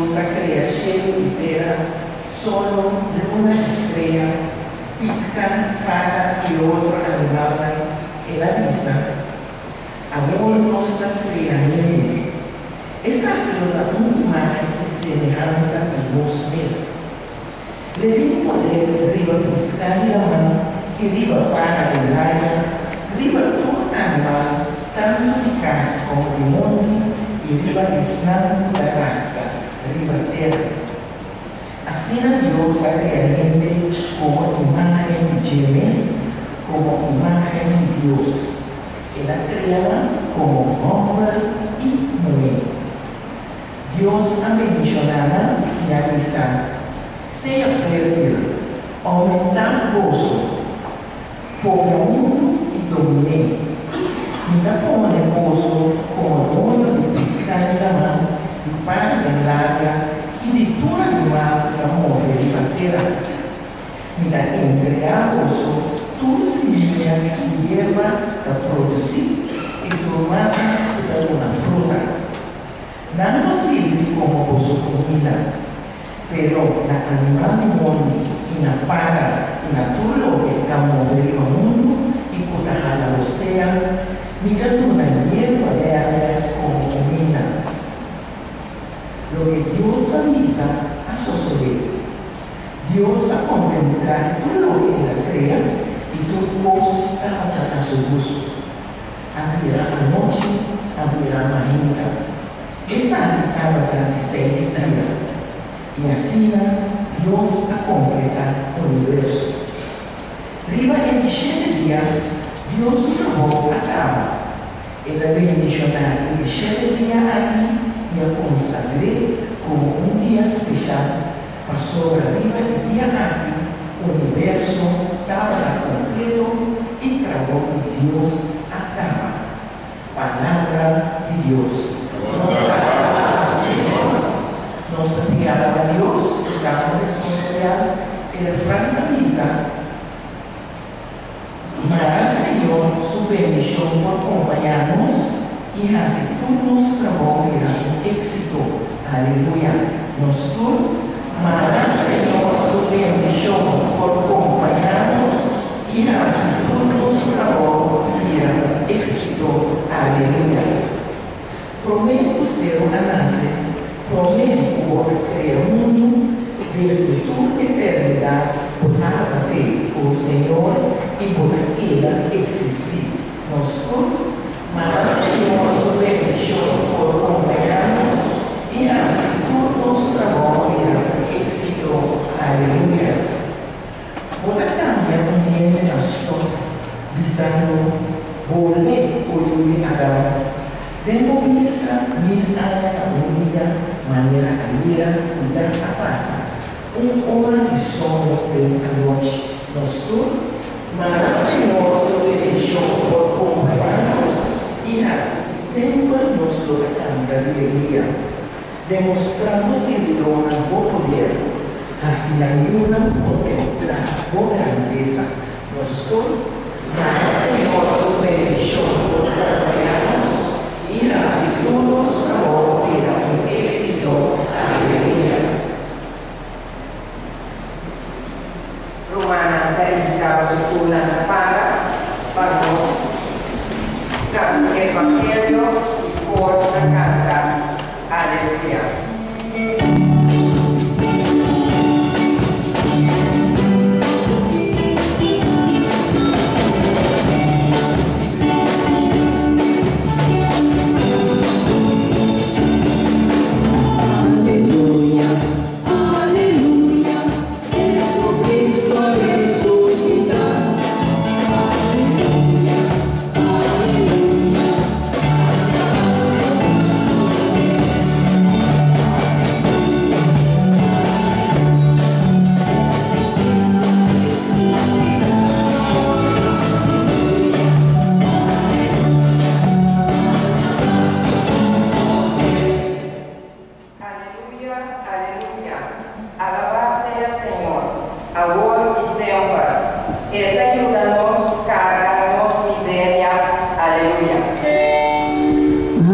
Deus a crea cheio de terra, solo luna, estrella, piscan cada y otro animal en la vista. Amor nostra crea nele. Essa é uma imagem e semelhança de vós mesmos. Levem poder, riba piscar e amar, e riba para a área, riba todo animal, tanto de casco como de monte, e riba de sangue da rasca, riba terra. Assim Deus a criaste como imagem de James, como imagem de Deus. Ela criava como homem e mulher. Deus abençoava e avisava: seja fértil, aumentar o gozo, pobre o mundo e domine. Ainda põe gozo como dono de piscar da mão, de par da larga e de todo animal que move a terra. Ainda entregar gozo, tudo seria que erva da produzir e tomar da uma fruta. Não sirve como gozo comida, pero na animal do mundo e na para e na tudo que move o mundo e cuidar da oceano, mirando na erva verde como comida. Lo que Dios avisa a suceder. Dios a contemplar todo lo que Él crea y tu voz a su gusto. Abrirá a noche, abrirá a mañana. Esa habitaba durante 6 días. Y así Dios a completar el universo. Riba el 7 día, Dios trabó a cabo. Él a bendicionar el 7 día aquí y a consagrar como un día especial para sobrevivir el día aquí, el universo estaba completo y trabajo de Dios acaba. Palabra de Dios. Nuestra Señora de Dios, que estamos responsabilidad, el refrán de misa, dará Señor su bendición por acompañarnos y así todo nuestro trabajo irá con éxito. Aleluya. Nuestro dará Señor su bendición por acompañarnos y así todo nuestro trabajo irá con éxito. Aleluya. Prometo ser una nación, prometo por crear un mundo desde tu eternidad, por ti, oh Señor, y por ella existir. Nosotros, mas Señor, su bendición por acompañarnos y así todo nuestro trabajo irá éxito. Aleluya. Voy a cambiar un día de pastor, visando volver por el Adán. Demo vista 1000 años a unida, manera a vida, cuidar a paz. Hora de sono de una noche. Nosotros, mas Señor, su bendición por acompañarnos y así siempre nos lo canta de alegría. Demostramos el don al poder, así la luna contemplar por grandeza. Nosotros, mas Señor, su bendición por acompañarnos y así todos trabajo irá con éxito. Aleluya. Romana dedicava settimana para nós. Santo Evangelho e porta canta. Aleluia.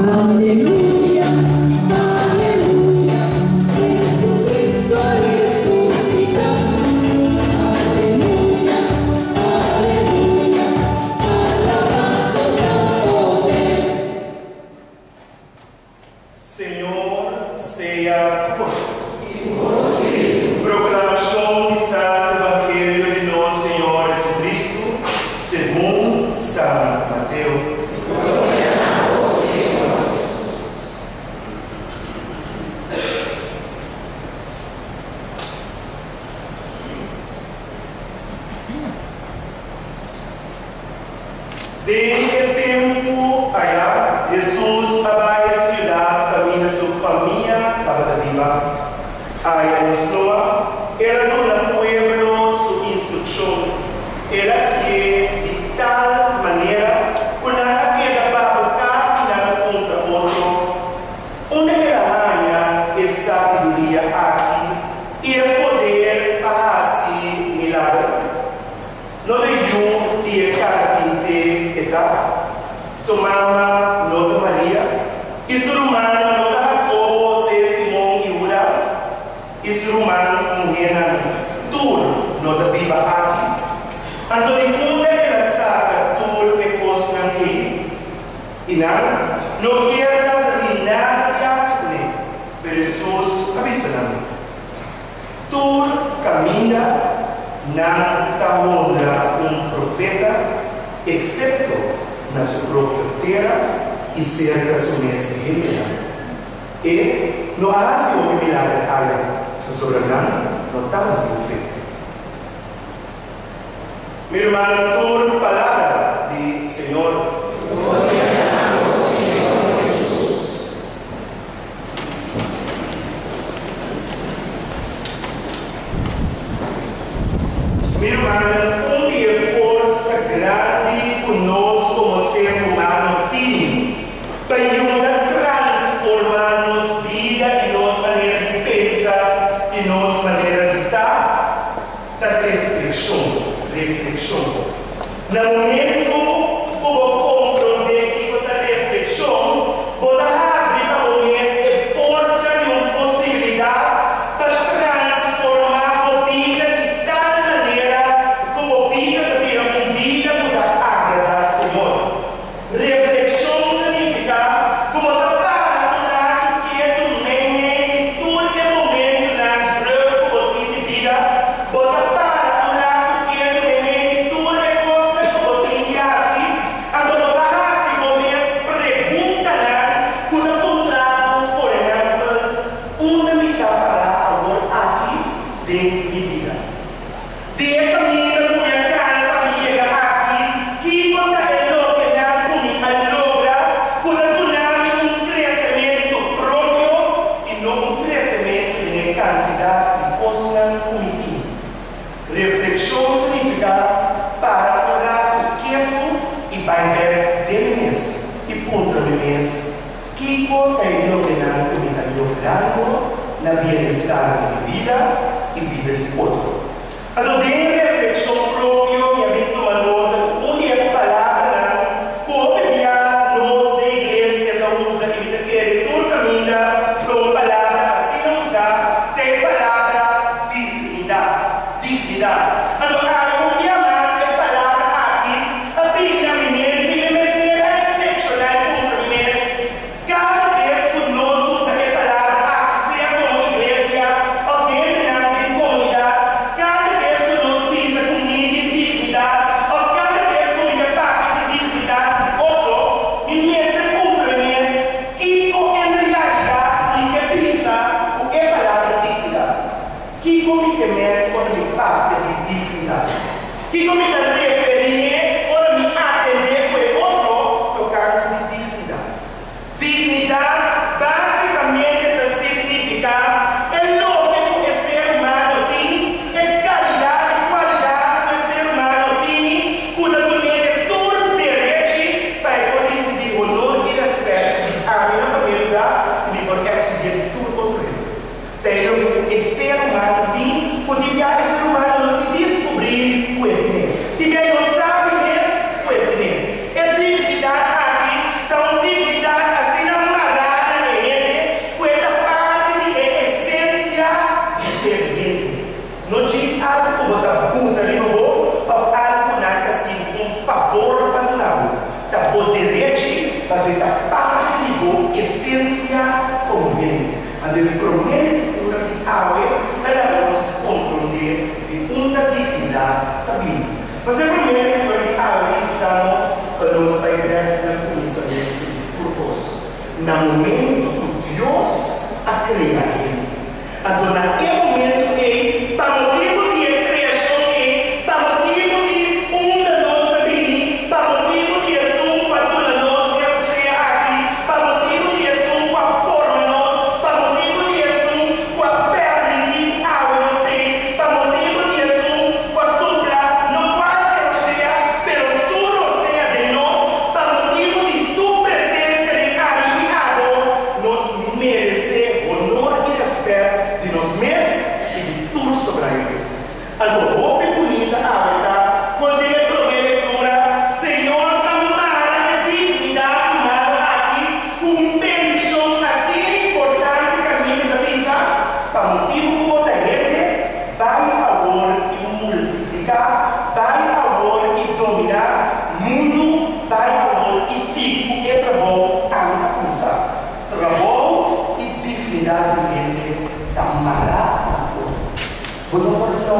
Aleluia, aleluia, Desde tempo allá, Jesus estava em cidade, também sua família estava viva. Aí a Noa, ela não era pueblo, sua instrução, ela se de tal maneira, quando ela queda para bocar e nada contra outro, onde ela ganha essa sabedoria aqui e o poder para assim milagre. Não é um dia carpinte eta, sua mama nota Maria, e sua irmã nota Jacobo, Simão e Judas, e sua irmã mulher tudo nota viva aqui. Então, como ela sabe tudo que costa aqui, e não quer nada de asne, mas Jesus avisa tudo caminha. Não está profeta, exceto na sua própria terra e cerca da sua mesa. E não há se o milagre haja, sobre não estava feito. Meu irmão, por palavra de Senhor. Meu irmão, onde é força grande conosco como ser humano tem para transformar-nos vida e nossa maneira de pensar e nossa maneira de estar da reflexão. No momento como compreender que a reflexão pode abrir para o mês porta de uma possibilidade para transformar a vida de tal maneira como a vida vira uma vida para agradar ao Senhor. Reflexão significa como a para que é do meio de todo momento na grupo de vida, bota para que é do meio de tudo é coisa como tem assim, ando botar assim como as perguntas quando encontramos, por exemplo, uma mitad para agora aqui de vida. De caminho com a cara família aqui, que conta é o que dá comigo a logra, quando nós crescimento próprio e não crescimento de quantidade de coisa comigo. Reflexão significa para orar quieto e vai ver de mês e contra de mês que é logrando comigo logrando na bem-estar de vida e vida de outro. Então, de reflexão própria, minha vida uma nota, onde é a palavra, como nós da igreja não usa e vida que é toda caminha, com palavra assim usar, tem palavra dignidade. Então, como mais é palavra aqui, a Bíblia menina, que é reflexionar contra o mês, cada vez que nós usamos a palavra, seja como igreja, ou dentro da comunidade, cada vez que nós pisamos com dignidade, ou cada vez que nós parte de dignidade de outro, e mesmo contra o mês, que em realidade ninguém pisa o que é palavra dignidade. Que como que me quando me parte de dignidade. Que como que referir quando me atender com outro tocante de dignidade. Dignidade basicamente significa é o que o ser humano tem, é qualidade que o ser humano tem, quando a mulher todo direito para por isso de honor e respeito de amor na primeiro lugar e porque é seguir tudo outro ele. Tem o ser humano tem, podia ser humano não te descobrir o ele. Tiver não sabe mesmo o ele. É dignidade aqui, então dignidade assim não marada nele, coisa parte de essência de ser ele. Não diz algo como da puta ali no bolo, ou algo nada assim, um favor para o lado. Da poderetti, mas ele da parte de essência com ele. Ele promete uma de água para nos compreender de uma dignidade da vida. Mas ele promete uma de água para nos sair da conhecimento de propósito. No momento que Deus a criar ele, a dona é o momento que, para o motivo de criação, para o motivo de uma nossa vida, para o motivo de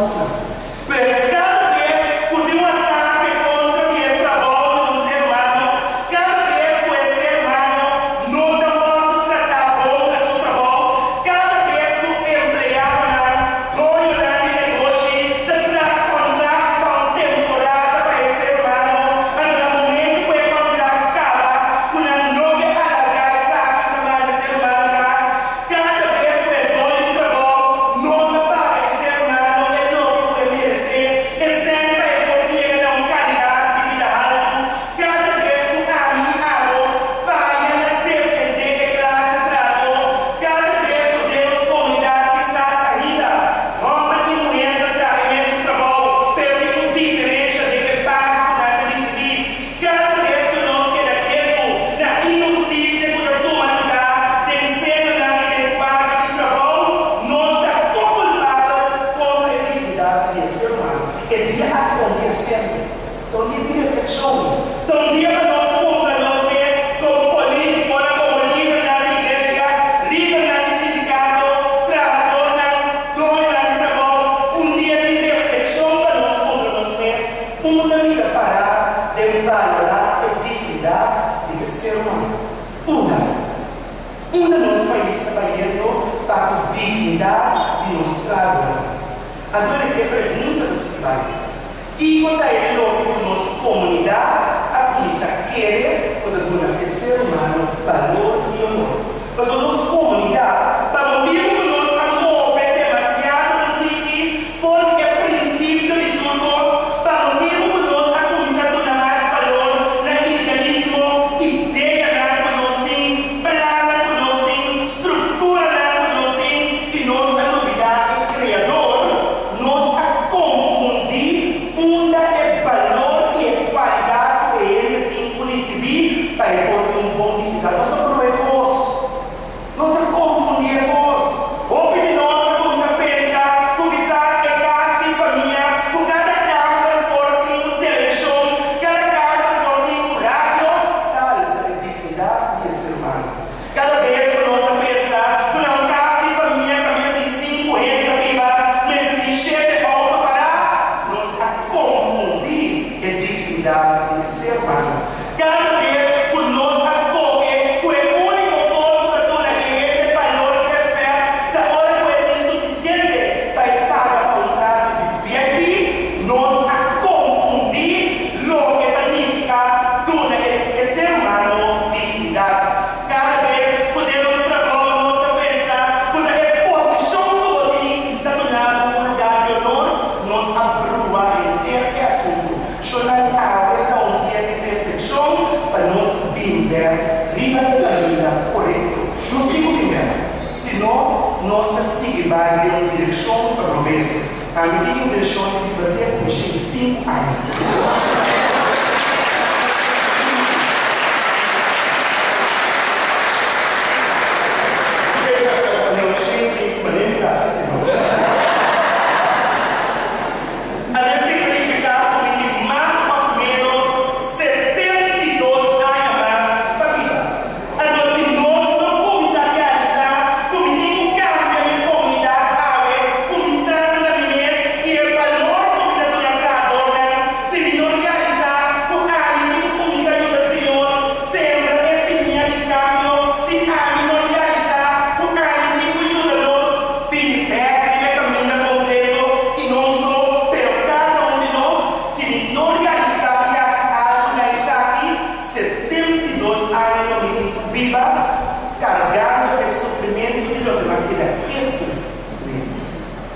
nossa. Pues cada vez que un ataque contra el trabajo de un ser humano, cada vez que el ser humano no da modo tratar bom de su trabajo, cada vez que el empleado no ayuda en el negocio, de tratar contrato para temporada para el ser humano, en el momento que el contrato acaba, con la novia alargada y saca también el ser humano, cada vez que el dueño del trabajo no me paga el ser humano, el novio que merecer, el sempre podría dar una calidad de vida alta, cada vez que un amigo falla en defender el clase trato, cada vez que Deus comunidade que está saída, homem e mulher trabalham esse trabalho, perdendo diferença de que pacto na felicidade, cada vez que nós queremos na injustiça que a humanidade tem sido na inadequada de trabalho, nós estamos culpados contra a dignidade do ser humano. É dia acontecendo. Então, dia de reflexão. Então, dia para nós, nós vemos como político, como líder na igreja, líder na sindicato, trabalhador na dono na trabalho, dia de reflexão para nós vemos Uma vida parada de valorar a dignidade do ser humano. Uma nosso país está trabalhando para a dignidade de nosso trabalho. Agora, que pergunta da cidade? E quando é que nossa comunidade, a polícia quer, quando o ser humano, valor e honor. Mas a nossa comunidade, para o motivo que nós amor é demasiado antigo, porque é princípio de tudo, para o motivo que nós começamos a dar mais valor no individualismo, ideia que nós temos, plano que nós temos, estrutura que nós temos, e nós a novidade criador, nós a confundir onde é valor e é qualidade que ele tem por receber para ter um bom indicador. nós somos provecos. Nós confundimos. Ou de nós vamos a pensar, começar a casa de família, com cada casa por um televisão, cada casa por um rádio. Tal é a dignidade do ser humano. Cada vez que nós a pensar, com uma casa de família de 5 reais viva, mas de 7 autos para, nós a confundir A dignidade do ser humano. cada vez que nós a escolher, que é o único posto da tua rede de valor e respeito, da hora que é insuficiente para pagar contrato de VIP, nós a confundir o que significa tudo é ser humano dignidade. Cada vez que podemos trabalhar, nós a pensar, quando é posição do botim, está tornado um lugar de honor, nós a brua inteiro assunto. Chorar a um dia de reflexão para nós viver vida da vida correta. Não fico primeiro, senão nós seguimos em direção promessa. A minha direção de bater com 5 anos. A significado de mais ou menos 72 anos mais para a vida. A nós não começamos a realizar como nenhum cambio em comunidade, começando na minha e o valor como da trabalhadora, se não realizar o ânimo como Senhor Senhor, sempre esse minha de cambio, se ânimo não realizar o ânimo que ajuda-nos, bem perto de caminho concreto e não só pelo cada um de nós, se não realizar e as almas aqui, 72 anos viva, carregando esse sofrimento de outra vida.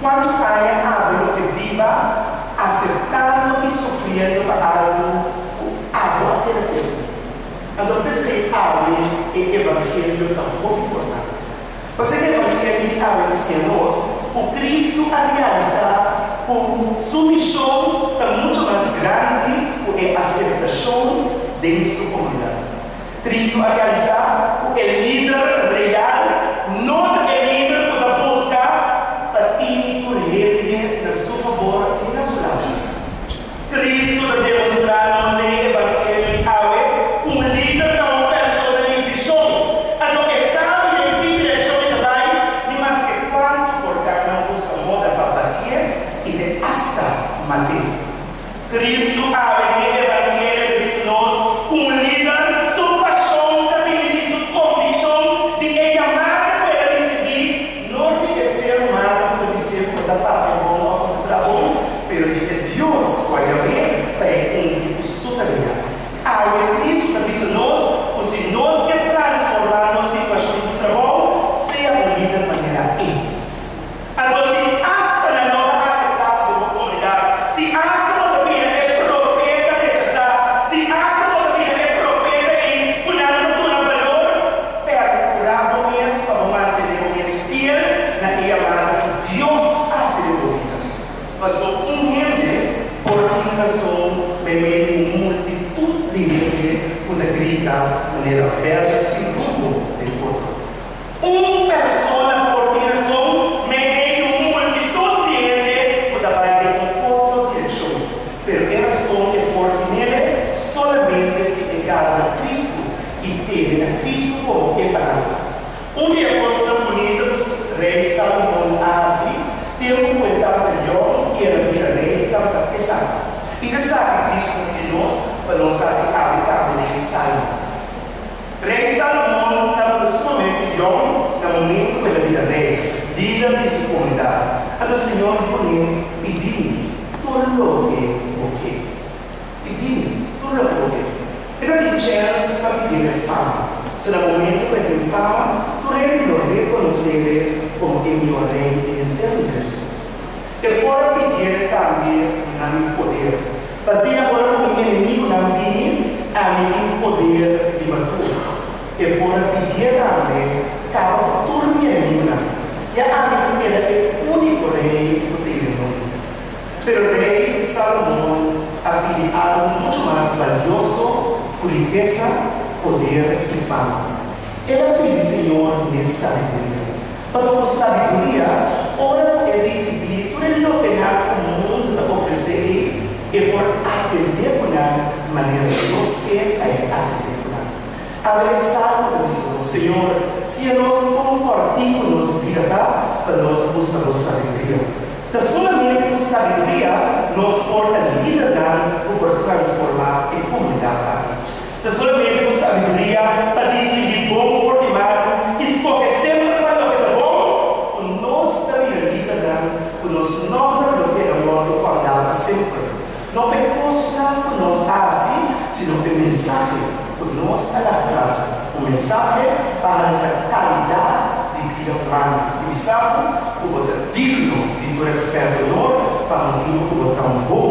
Quando há algo que viva, acertando e sofrendo algo terapêutica. Quando pensei algo e evangelho é tão importante. Você que evangelho algo dizia nós, o Cristo a realizar por submissão é muito mais grande do que a aceitação de sua comunidade. Cristo a realizar o líder real, não é líder que da busca para ir por ele na sua favor e na sua lado. Cristo a demonstrar no evangelho um líder da uma pessoa de visão, a não que sabe em que direção ele vai, Mas que quanto por cada um busca moda para bater e de manter. Cristo abre o Evangelho de nós, líder, sua paixão, também sua convicção de que amar para receber, não de que ser humano, não de ser por da parte bom ou por da bom, mas de que Deus vai haver para cumprir sua tarefa. Abre Cristo para nós, se nós queremos transformar nossa situação de trabalho, seja um líder de maneira ética. Agora, se hasta na nova aceitável de uma comunidade, se hasta não também é profeta rechazado, se hasta não também é profeta em uma natura valor, procurar o mesmo para manter o mesmo fiel na chamada que Deus ha sido vida. Mas só gente por razão de meio uma multitud de gente que grita de maneira aberta sem rumo de outro. Persona por razão meio uma multitud de gente que vai de outra direção. Pero a razão é porque nele solamente se encarna Cristo e tem a Cristo como que para dia apóstolo bonito dos reis Salomão assim, tem comentário melhor e era vida rei estava exato. E destaca Cristo de nós para nós assim habitar em Salomão. Rei Salomão estava somente melhor no momento da vida dele, líder de sua comunidade. Então o Senhor pediu, pedi-me tudo o que pedi-me tudo o que Então tem chance para pedir fama. Se no momento que tem fama, tu rei não reconhecer como o meu rei do universo. Depois pedir também no poder. Assim agora como inimigo não vem, a mim poder de matura. Depois pedir também acaba tudo inimigo não. E a mim ele é o único rei do mundo. Pero o rei Salomão havia algo muito mais valioso por riqueza, poder e fama. Ele pediu Senhor nessa sabedoria. Mas por sabedoria, ora ele decidiu tudo o que o mundo está oferecendo e por atender com a maneira que Deus quer atender com a abraçar o Senhor, se nós compartilhamos vida para nós buscarmos sabedoria. Então, solamente com sabedoria, nós podemos liderar por transformar a comunidade. Então, solamente com sabedoria, para decidir bom formar, escolher sempre para o que é bom, o nosso também liderar, o nosso nome do que é bom, guardar sempre. Não é coisa que nós assim, senão é mensagem que nós atrás. O mensagem para essa qualidade de vida humana. E sabe, o que é digno de respeito para um grupo tão bom.